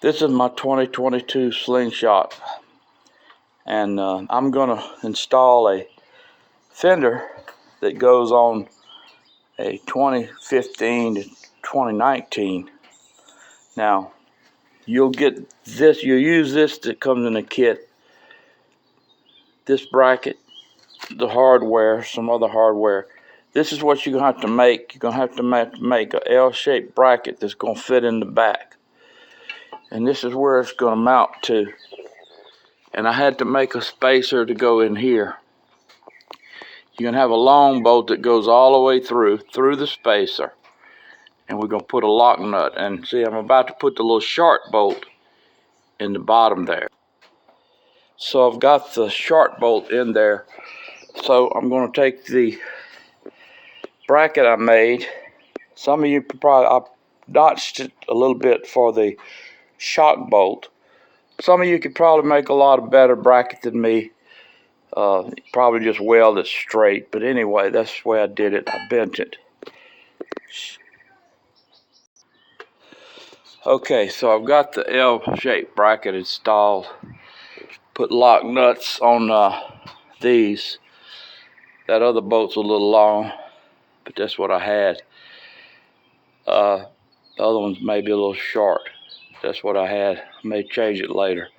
This is my 2022 Slingshot, and I'm going to install a fender that goes on a 2015 to 2019. Now, you'll get this, you'll use this that comes in a kit, this bracket, the hardware, some other hardware. This is what you're going to have to make. You're going to have to make a L-shaped bracket that's going to fit in the back. And this is where it's going to mount to. And I had to make a spacer to go in here. You're going to have a long bolt that goes all the way through the spacer. And we're going to put a lock nut. And see, I'm about to put the little short bolt in the bottom there. So I've got the short bolt in there. So I'm going to take the bracket I made. Some of you probably, I notched it a little bit for the shock bolt. Some of you could probably make a lot of better bracket than me. Probably just weld it straight. But anyway, that's the way I did it. I bent it. Okay, so I've got the L-shaped bracket installed. Put lock nuts on these. That other bolt's a little long, but that's what I had. The other one's maybe a little short. That's what I had. I may change it later.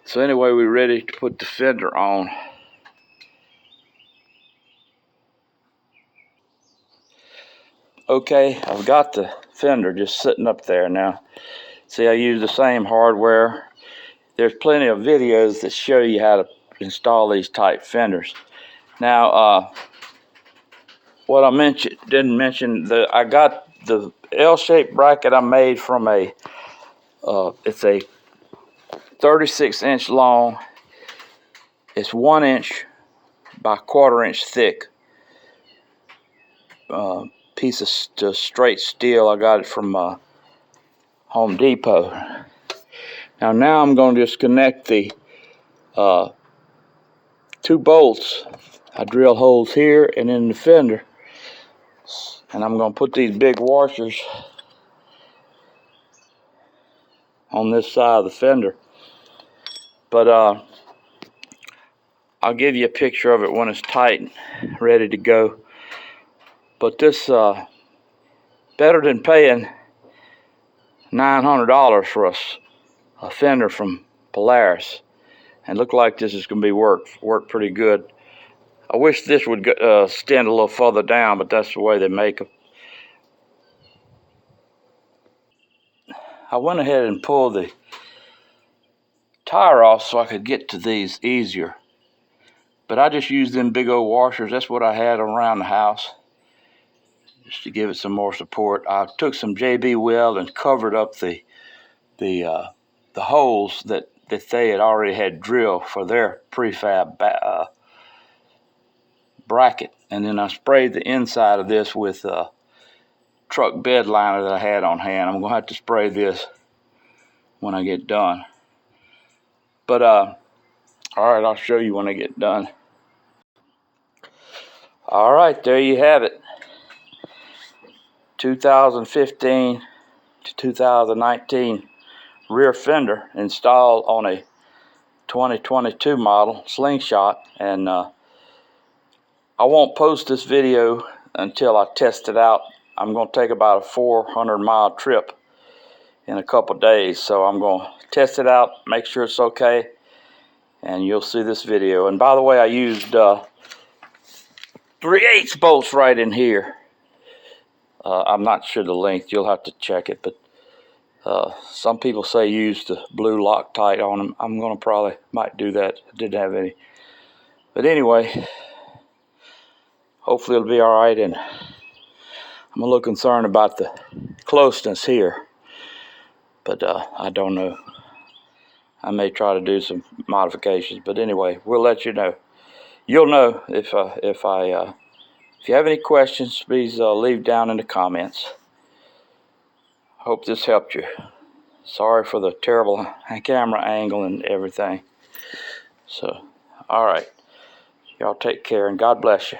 So anyway, we're ready to put the fender on. Okay, I've got the fender just sitting up there now. See, I use the same hardware. There's plenty of videos that show you how to install these type fenders. Now, what I didn't mention, I got the L-shaped bracket I made from it's a 36-inch long. It's 1 inch by 1/4 inch thick. Piece of straight steel. I got it from Home Depot. Now I'm going to just connect the 2 bolts. I drill holes here and in the fender, and I'm going to put these big washers on this side of the fender. But I'll give you a picture of it when it's tight and ready to go. But this better than paying $900 for a fender from Polaris, and look like this is going to be work pretty good. I wish this would extend a little further down, but that's the way they make them. I went ahead and pulled the tire off so I could get to these easier, but I just used them big old washers. That's what I had around the house, just to give it some more support. I took some JB weld and covered up the holes that they had already had drilled for their prefab bracket, and then I sprayed the inside of this with truck bed liner that I had on hand. I'm gonna have to spray this when I get done. But all right, I'll show you when I get done. All right, there you have it. 2015 to 2019 rear fender installed on a 2022 model Slingshot, and I won't post this video until I test it out. I'm going to take about a 400-mile trip in a couple days, so I'm going to test it out, make sure it's okay, and you'll see this video. And by the way, I used 3/8 bolts right in here. I'm not sure the length, you'll have to check it, but some people say use the blue Loctite on them. I'm going to might do that. I didn't have any. But anyway, hopefully it'll be all right, and I'm a little concerned about the closeness here, but I don't know. I may try to do some modifications, but anyway, we'll let you know. You'll know if you have any questions, please leave down in the comments. Hope this helped you. Sorry for the terrible camera angle and everything. So, all right. Y'all take care, and God bless you.